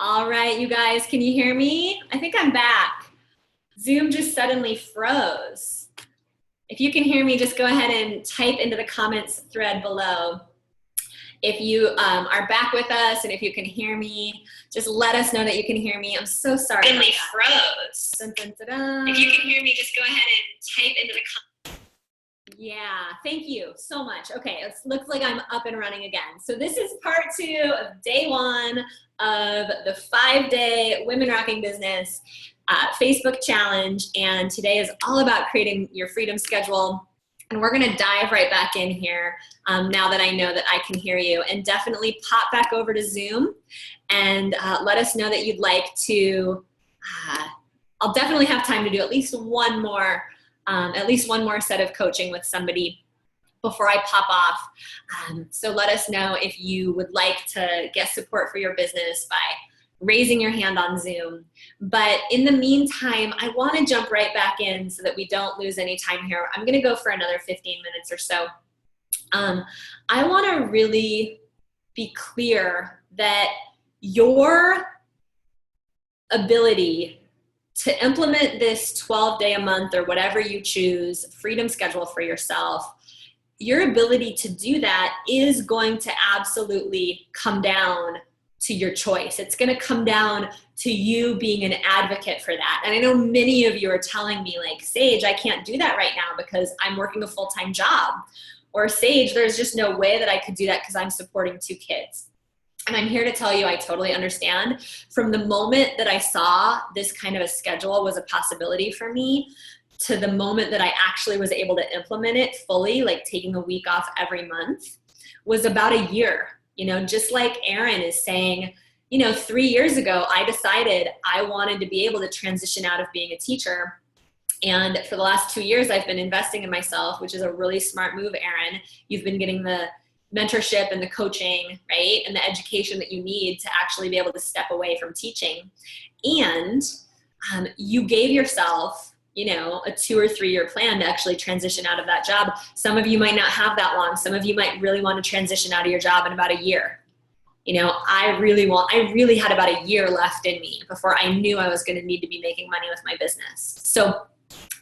All right, you guys, can you hear me? I think I'm back. Zoom just suddenly froze. If you can hear me, just go ahead and type into the comments thread below. If you are back with us and if you can hear me, just let us know that you can hear me. I'm so sorry. Suddenly froze. Dun, dun, dun, dun. If you can hear me, just go ahead and type into the comments. Yeah, thank you so much. Okay, it looks like I'm up and running again. So this is part 2 of day 1 of the 5-day Women Rocking Business Facebook challenge. And today is all about creating your freedom schedule. And we're gonna dive right back in here now that I know that I can hear you. And definitely pop back over to Zoom and let us know that you'd like to, I'll definitely have time to do at least one more set of coaching with somebody before I pop off. So let us know if you would like to get support for your business by raising your hand on Zoom. But in the meantime, I want to jump right back in so that we don't lose any time here. I'm going to go for another 15 minutes or so. I want to really be clear that your ability to implement this 12-day a month or whatever you choose, freedom schedule for yourself, your ability to do that is going to absolutely come down to your choice. It's going to come down to you being an advocate for that. And I know many of you are telling me like, Sage, I can't do that right now because I'm working a full-time job. Or Sage, there's just no way that I could do that because I'm supporting 2 kids. And I'm here to tell you, I totally understand. From the moment that I saw this kind of a schedule was a possibility for me, to the moment that I actually was able to implement it fully, like taking a week off every month, was about a year. You know, just like Erin is saying, 3 years ago, I decided I wanted to be able to transition out of being a teacher. And for the last 2 years, I've been investing in myself, which is a really smart move, Erin. You've been getting the mentorship and the coaching, right? And the education that you need to actually be able to step away from teaching. And you gave yourself, a 2 or 3 year plan to actually transition out of that job. Some of you might not have that long. Some of you might really want to transition out of your job in about a year. I really had about a year left in me before I knew I was going to need to be making money with my business. So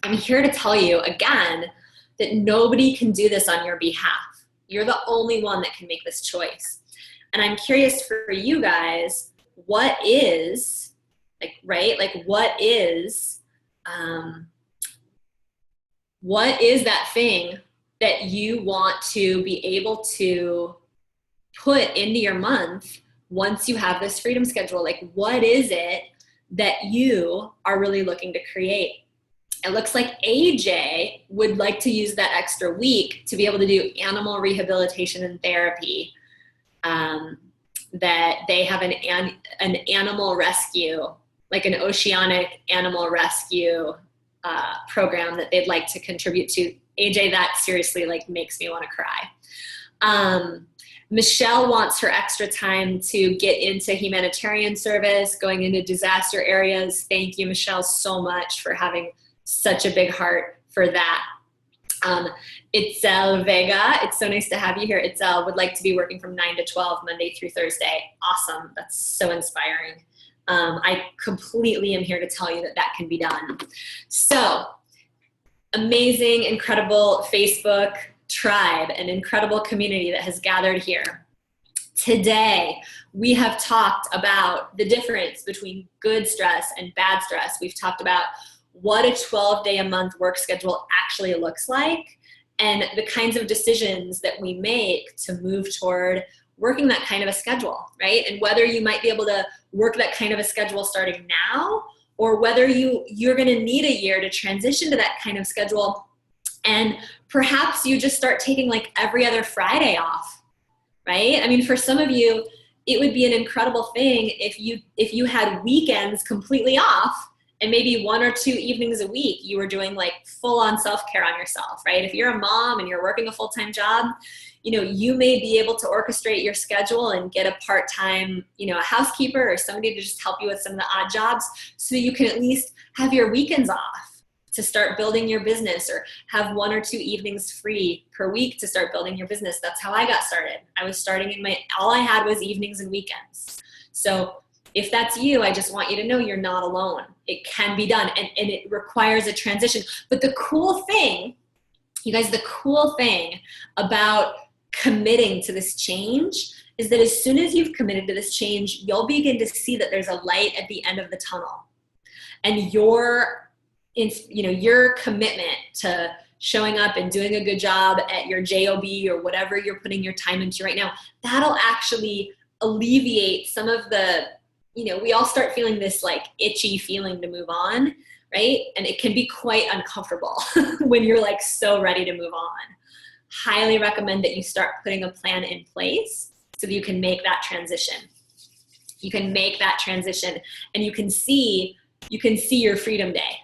I'm here to tell you again that nobody can do this on your behalf. You're the only one that can make this choice. And I'm curious for you guys, what is that thing that you want to be able to put into your month once you have this freedom schedule? Like, what is it that you are really looking to create? It looks like AJ would like to use that extra week to be able to do animal rehabilitation and therapy. That they have an animal rescue, like an oceanic animal rescue program that they'd like to contribute to. AJ, that seriously makes me want to cry. Michelle wants her extra time to get into humanitarian service, going into disaster areas. Thank you, Michelle, so much for having such a big heart for that. Itzel Vega, it's so nice to have you here. Itzel would like to be working from 9 to 12, Monday through Thursday. Awesome, that's so inspiring. I completely am here to tell you that that can be done. So, amazing, incredible Facebook tribe, an incredible community that has gathered here. Today, we have talked about the difference between good stress and bad stress. We've talked about what a 12-day a month work schedule actually looks like and the kinds of decisions that we make to move toward working that kind of a schedule, right? And whether you might be able to work that kind of a schedule starting now, or whether you're gonna need a year to transition to that kind of schedule. And perhaps you just start taking like every other Friday off, right? I mean, for some of you, it would be an incredible thing if you had weekends completely off, and maybe 1 or 2 evenings a week you were doing like full-on self-care on yourself, right? If you're a mom and you're working a full-time job, you may be able to orchestrate your schedule and get a part-time, a housekeeper or somebody to just help you with some of the odd jobs so you can at least have your weekends off to start building your business, or have 1 or 2 evenings free per week to start building your business. That's how I got started. I was starting all I had was evenings and weekends. So If that's you, I just want you to know you're not alone. It can be done, and it requires a transition. But the cool thing, you guys, the cool thing about committing to this change is that as soon as you've committed to this change, you'll begin to see that there's a light at the end of the tunnel. And your commitment to showing up and doing a good job at your job or whatever you're putting your time into right now, that'll actually alleviate some of the, we all start feeling this like itchy feeling to move on, right? And it can be quite uncomfortable when you're like so ready to move on. Highly recommend that you start putting a plan in place so that you can make that transition. You can make that transition and you can see your freedom day,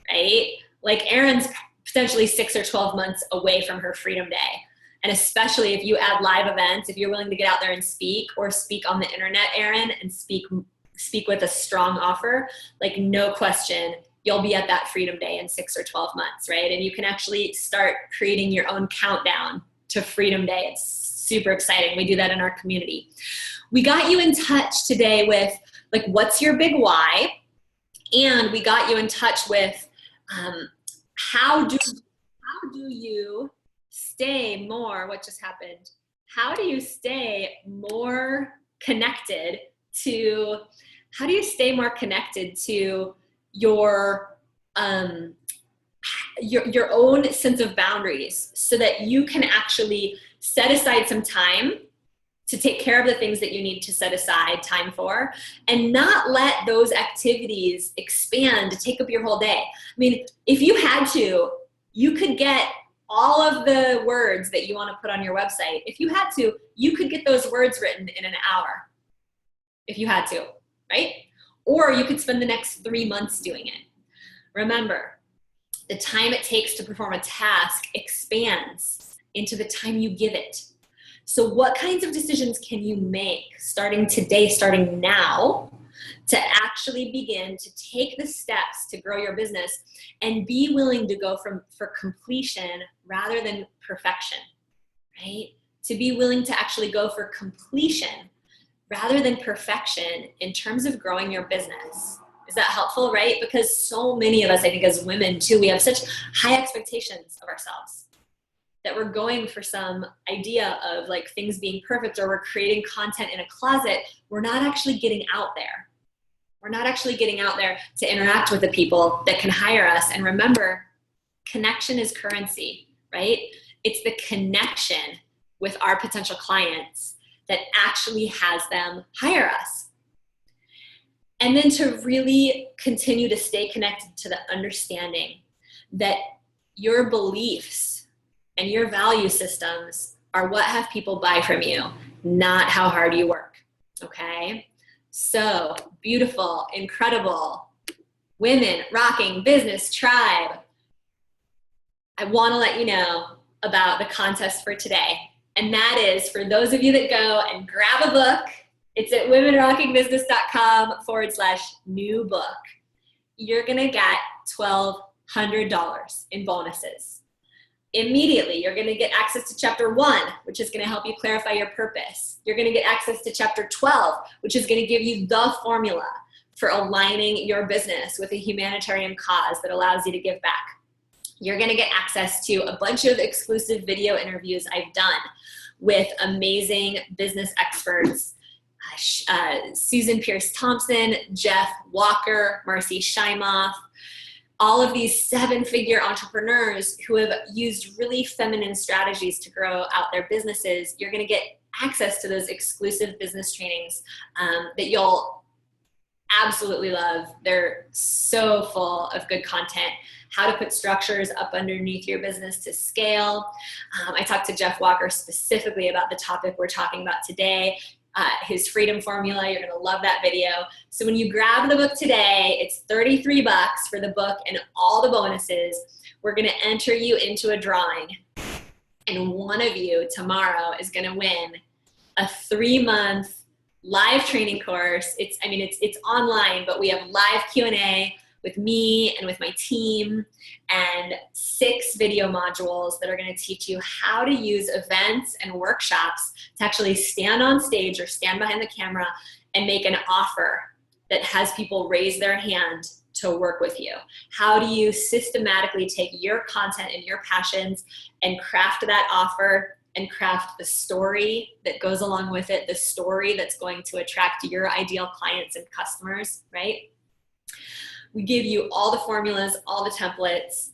right? Like Erin's potentially 6 or 12 months away from her freedom day. And especially if you add live events, if you're willing to get out there and speak or speak on the internet, Erin, and speak with a strong offer, like no question, you'll be at that freedom day in 6 or 12 months, right? And you can actually start creating your own countdown to freedom day. It's super exciting. We do that in our community. We got you in touch today with like, what's your big why? And we got you in touch with how do you stay more, what just happened? How do you stay more connected to, how do you stay more connected to your own sense of boundaries so that you can actually set aside some time to take care of the things that you need to set aside time for and not let those activities expand to take up your whole day. I mean, if you had to, you could get all of the words that you want to put on your website. If you had to, you could get those words written in an hour if you had to, right? Or you could spend the next 3 months doing it. Remember, the time it takes to perform a task expands into the time you give it. So what kinds of decisions can you make starting today, starting now, to actually begin to take the steps to grow your business and be willing to go for completion rather than perfection, right? To be willing to actually go for completion rather than perfection in terms of growing your business. Is that helpful, right? Because so many of us, I think as women too, we have such high expectations of ourselves that we're going for some idea of like things being perfect, or we're creating content in a closet. We're not actually getting out there. We're not actually getting out there to interact with the people that can hire us. And remember, connection is currency, right? It's the connection with our potential clients that actually has them hire us. And then to really continue to stay connected to the understanding that your beliefs and your value systems are what have people buy from you, not how hard you work, okay? So beautiful, incredible women rocking business tribe. I want to let you know about the contest for today. And that is for those of you that go and grab a book. It's at womenrockingbusiness.com/new book. You're going to get $1,200 in bonuses. Immediately, you're going to get access to chapter 1, which is going to help you clarify your purpose. You're going to get access to chapter 12, which is going to give you the formula for aligning your business with a humanitarian cause that allows you to give back. You're going to get access to a bunch of exclusive video interviews I've done with amazing business experts, Susan Pierce Thompson, Jeff Walker, Marcy Scheimoff, all of these 7-figure entrepreneurs who have used really feminine strategies to grow out their businesses. You're going to get access to those exclusive business trainings that you'll absolutely love. They're so full of good content. How to put structures up underneath your business to scale. I talked to Jeff Walker specifically about the topic we're talking about today. His freedom formula. You're going to love that video. So when you grab the book today, it's $33 for the book and all the bonuses. We're going to enter you into a drawing. And one of you tomorrow is going to win a 3-month live training course. It's online, but we have live Q&A with me and with my team, and 6 video modules that are going to teach you how to use events and workshops to actually stand on stage or stand behind the camera and make an offer that has people raise their hand to work with you? How do you systematically take your content and your passions and craft that offer and craft the story that goes along with it, the story that's going to attract your ideal clients and customers, right? We give you all the formulas, all the templates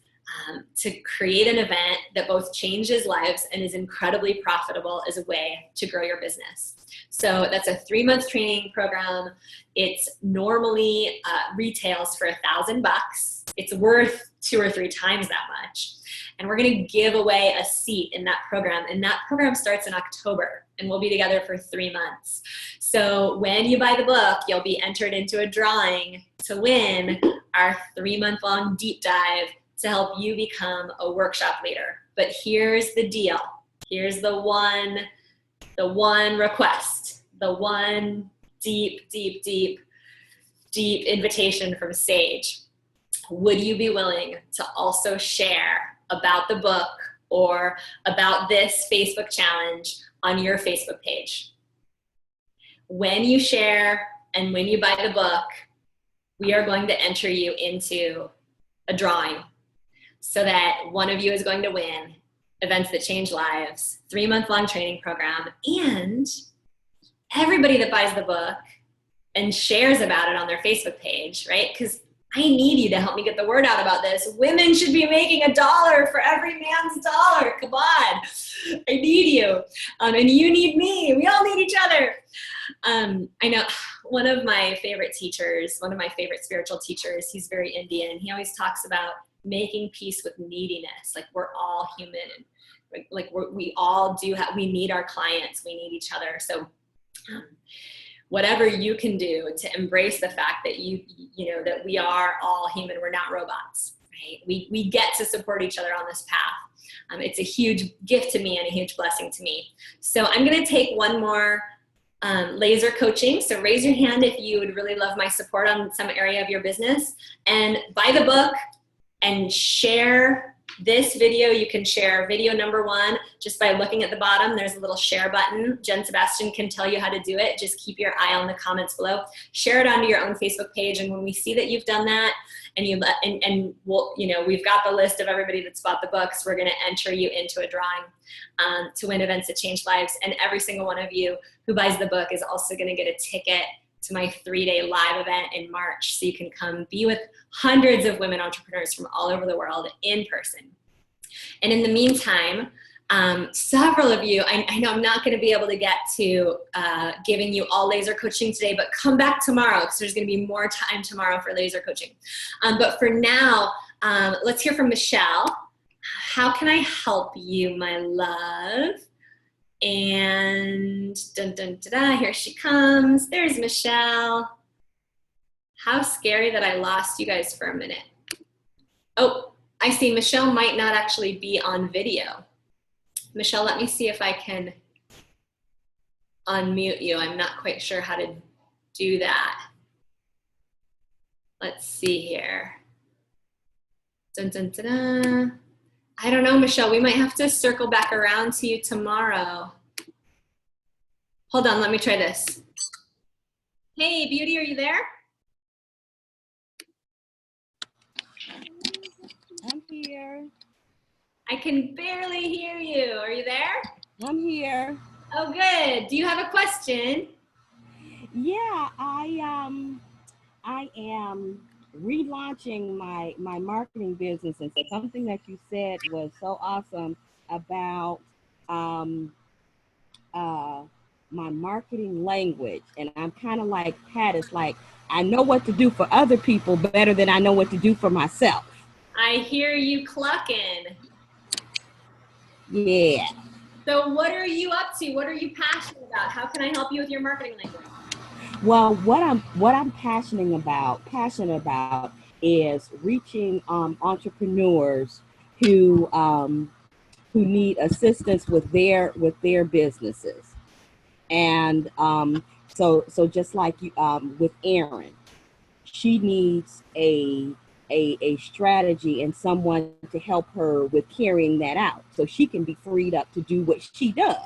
to create an event that both changes lives and is incredibly profitable as a way to grow your business. So that's a 3-month training program. It's normally retails for $1,000. It's worth 2 or 3 times that much. And we're gonna give away a seat in that program. And that program starts in October, and we'll be together for 3 months. So when you buy the book, you'll be entered into a drawing to win our 3-month-long deep dive to help you become a workshop leader. But here's the deal. Here's the one request, the one deep invitation from Sage. Would you be willing to also share about the book or about this Facebook challenge on your Facebook page? When you share and when you buy the book, we are going to enter you into a drawing so that one of you is going to win Events That Change Lives, 3-month-long training program, and everybody that buys the book and shares about it on their Facebook page, right? Because I need you to help me get the word out about this. Women should be making $1 for every man's dollar. Come on. I need you. And you need me. We all need each other. I know one of my favorite teachers, one of my favorite spiritual teachers, he's very Indian. He always talks about making peace with neediness. Like, we're all human. We all do we need our clients. We need each other. So whatever you can do to embrace the fact that you know that we are all human, we're not robots, right? We get to support each other on this path. It's a huge gift to me and a huge blessing to me. So I'm going to take one more laser coaching. So raise your hand if you would really love my support on some area of your business, and buy the book and share this video. You can share video number 1 just by looking at the bottom. There's a little share button. Jen Sebastian can tell you how to do it. Just keep your eye on the comments below. Share it onto your own Facebook page, and when we see that you've done that, and we'll, we've got the list of everybody that's bought the books, we're going to enter you into a drawing to win Events That Change Lives. And every single one of you who buys the book is also going to get a ticket to my 3-day live event in March, so you can come be with hundreds of women entrepreneurs from all over the world in person. And in the meantime, several of you, I know I'm not going to be able to get to giving you all laser coaching today, but come back tomorrow, because there's going to be more time tomorrow for laser coaching. But for now, let's hear from Michelle. How can I help you, my love? And here she comes. There's Michelle. How scary that I lost you guys for a minute. Oh, I see Michelle might not actually be on video. Michelle, let me see if I can unmute you. I'm not quite sure how to do that. Let's see here. I don't know, Michelle. We might have to circle back around to you tomorrow. Hold on, let me try this. Hey, Beauty, are you there? I'm here. I can barely hear you. Are you there? I'm here. Oh, good. Do you have a question? Yeah, I am relaunching my marketing business, and something that you said was so awesome about my marketing language. And I'm kind of like Pat. It's like I know what to do for other people better than I know what to do for myself. I hear you clucking. Yeah. So what are you up to? What are you passionate about? How can I help you with your marketing language? Well, what I'm passionate about is reaching entrepreneurs who need assistance with their businesses, and so just like you with Erin, she needs a strategy and someone to help her with carrying that out, so she can be freed up to do what she does.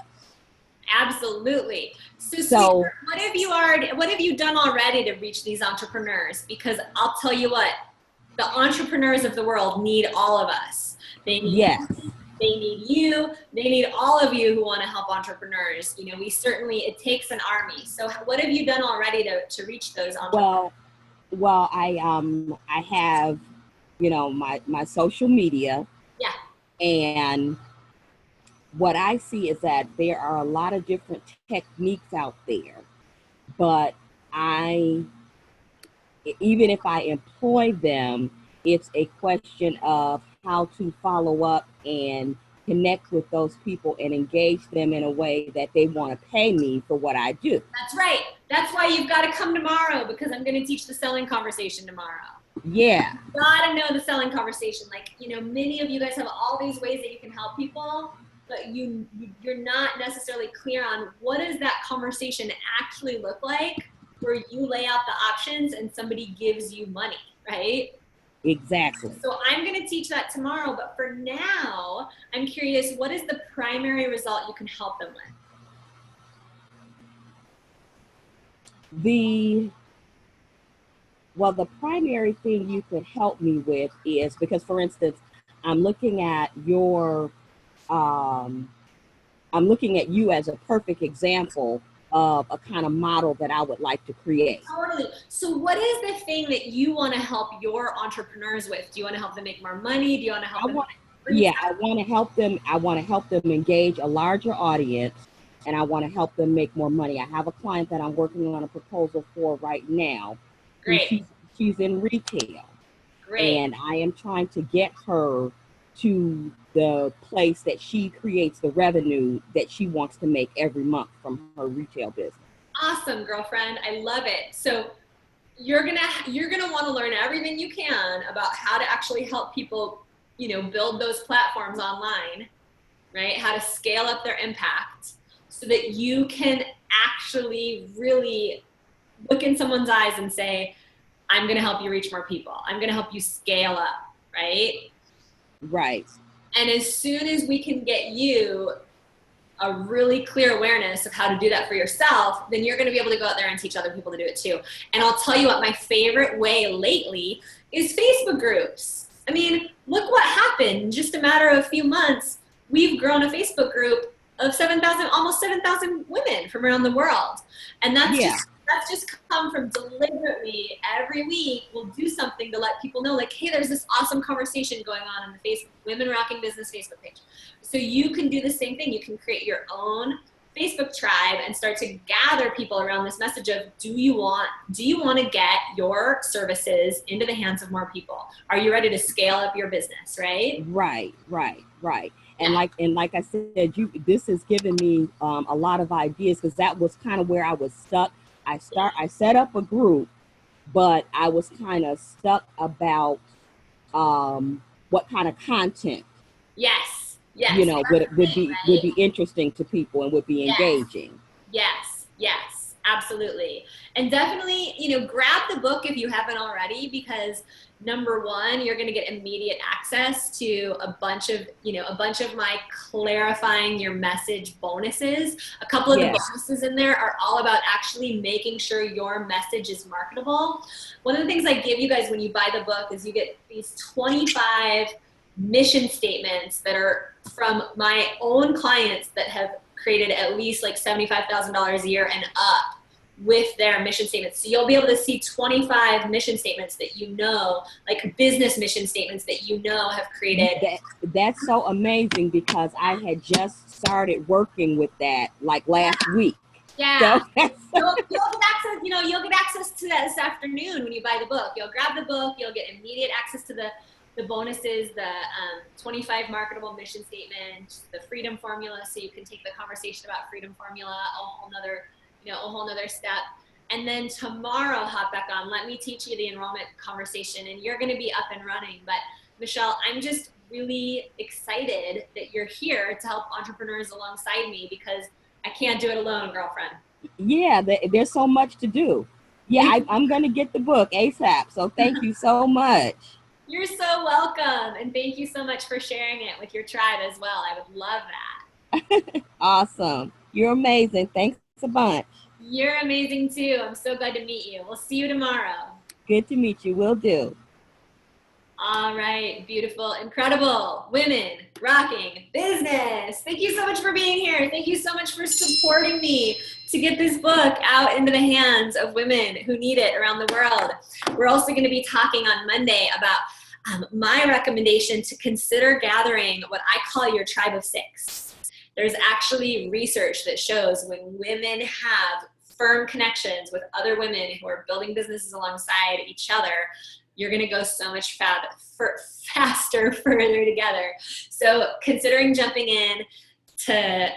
Absolutely. So, So sweetheart, what have you done already to reach these entrepreneurs? Because I'll tell you what, the entrepreneurs of the world need all of us. They need yes, they need you, they need all of you who want to help entrepreneurs. You know, we certainly, it takes an army. So what have you done already to reach those entrepreneurs? well, I have, my social media, Yeah. and what I see is that there are a lot of different techniques out there, but I even if I employ them, it's a question of how to follow up and connect with those people and engage them in a way that they want to pay me for what I do. That's right. That's why you've got to come tomorrow, because I'm going to teach the selling conversation tomorrow. Yeah, You gotta know the selling conversation. Like, you know, many of you guys have all these ways that you can help people, but you're not necessarily clear on what does that conversation actually look like, where you lay out the options and somebody gives you money, right? exactly. So I'm going to teach that tomorrow, but for now, I'm curious, what is the primary result you can help them with? The primary thing you could help me with is because, for instance, I'm looking at your um, I'm looking at you as a perfect example of a kind of model that I would like to create. Totally. So what is the thing that you want to help your entrepreneurs with? Do you want to help them make more money? Do you want to help them? I want to help them. I want to help them engage a larger audience, and I want to help them make more money. I have a client that I'm working on a proposal for right now. Great. She's in retail, Great. and I am trying to get her to the place that she creates the revenue that she wants to make every month from her retail business. Awesome, girlfriend. I love it. So you're gonna want to learn everything you can about how to actually help people, you know, build those platforms online, right? How to scale up their impact so that you can actually really look in someone's eyes and say, I'm gonna help you reach more people. I'm gonna help you scale up, right? Right. And as soon as we can get you a really clear awareness of how to do that for yourself, then you're going to be able to go out there and teach other people to do it too. And I'll tell you what, my favorite way lately is Facebook groups. I mean, look what happened in just a matter of a few months. We've grown a Facebook group of 7,000, almost 7,000 women from around the world. And that's just come from deliberately every week we'll do something to let people know, like, hey, there's this awesome conversation going on in the Facebook Women Rocking Business Facebook page. So you can do the same thing. You can create your own Facebook tribe and start to gather people around this message of, do you want to get your services into the hands of more people? Are you ready to scale up your business, right? Right. And like I said, this has given me a lot of ideas, because that was kind of where I was stuck. I set up a group, but I was kind of stuck about what kind of content, Yes, would be interesting to people and would be engaging. Yes, absolutely. And definitely, you know, grab the book if you haven't already, because number one, you're going to get immediate access to a bunch of my clarifying your message bonuses. A couple of the bonuses in there are all about actually making sure your message is marketable. One of the things I give you guys when you buy the book is you get these 25 mission statements that are from my own clients that have created at least like $75,000 a year and up with their mission statements. So you'll be able to see 25 mission statements that you know, like business mission statements that you know have created. That's so amazing, because I had just started working with that like last week. Yeah. So you'll get access to that this afternoon when you buy the book. You'll grab the book, you'll get immediate access to the bonuses, the 25 marketable mission statement, the freedom formula, so you can take the conversation about freedom formula a whole nother step. And then tomorrow, hop back on. Let me teach you the enrollment conversation, and you're going to be up and running. But Michelle, I'm just really excited that you're here to help entrepreneurs alongside me, because I can't do it alone, girlfriend. Yeah, there's so much to do. Yeah, I'm going to get the book ASAP. So thank you so much. You're so welcome. And thank you so much for sharing it with your tribe as well. I would love that. Awesome. You're amazing. Thanks a bunch. You're amazing too. I'm so glad to meet you. We'll see you tomorrow. Good to meet you. Will do. All right, beautiful, incredible women rocking business. Thank you so much for being here. Thank you so much for supporting me to get this book out into the hands of women who need it around the world. We're also going to be talking on Monday about my recommendation to consider gathering what I call your tribe of 6. There's actually research that shows when women have firm connections with other women who are building businesses alongside each other, you're going to go so much faster, further together. So considering jumping in to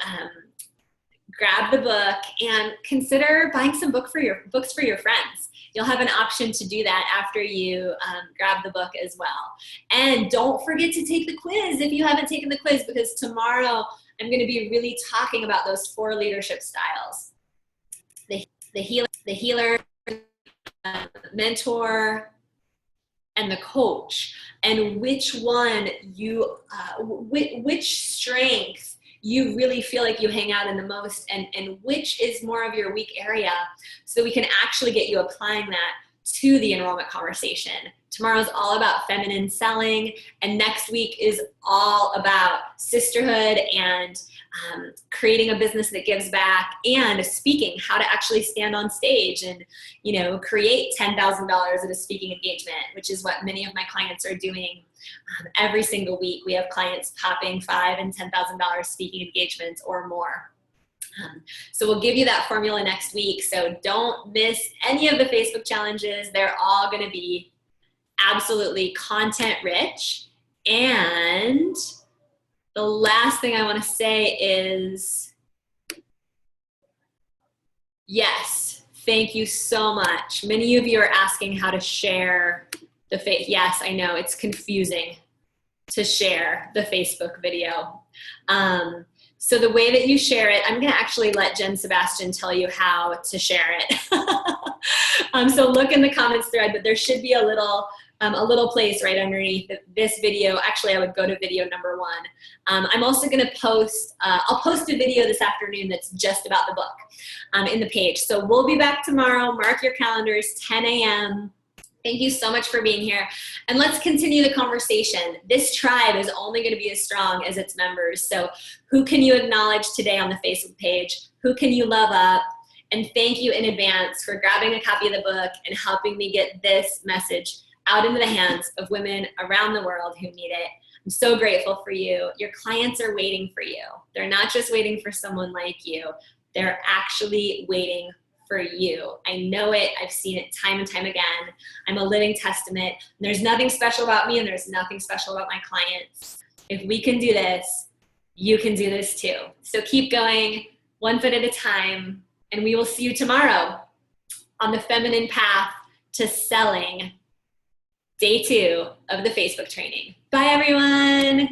grab the book and consider buying some books for your friends. You'll have an option to do that after you grab the book as well. And don't forget to take the quiz if you haven't taken the quiz, because tomorrow I'm going to be really talking about those 4 leadership styles. The healer, mentor, and the coach, and which one which strength you really feel like you hang out in the most, and which is more of your weak area, so we can actually get you applying that to the enrollment conversation. Tomorrow's all about feminine selling, and next week is all about sisterhood and creating a business that gives back, and speaking, how to actually stand on stage and, you know, create $10,000 at a speaking engagement, which is what many of my clients are doing. Every single week we have clients popping $5,000 and $10,000 speaking engagements or more. So we'll give you that formula next week. So don't miss any of the Facebook challenges. They're all going to be absolutely content rich. And the last thing I want to say is, yes, thank you so much. Many of you are asking how to share the yes, I know it's confusing to share the Facebook video. So the way that you share it, I'm going to actually let Jen Sebastian tell you how to share it. So look in the comments thread, but there should be a little place right underneath this video. Actually, I would go to video number 1. I'm also going to post, I'll post a video this afternoon that's just about the book in the page. So we'll be back tomorrow. Mark your calendars, 10 a.m. Thank you so much for being here. And let's continue the conversation. This tribe is only going to be as strong as its members. So who can you acknowledge today on the Facebook page? Who can you love up? And thank you in advance for grabbing a copy of the book and helping me get this message out into the hands of women around the world who need it. I'm so grateful for you. Your clients are waiting for you. They're not just waiting for someone like you. They're actually waiting for you. I know it. I've seen it time and time again. I'm a living testament. There's nothing special about me, and there's nothing special about my clients. If we can do this, you can do this too. So keep going, one foot at a time, and we will see you tomorrow on the feminine path to selling, day 2 of the Facebook training. Bye, everyone.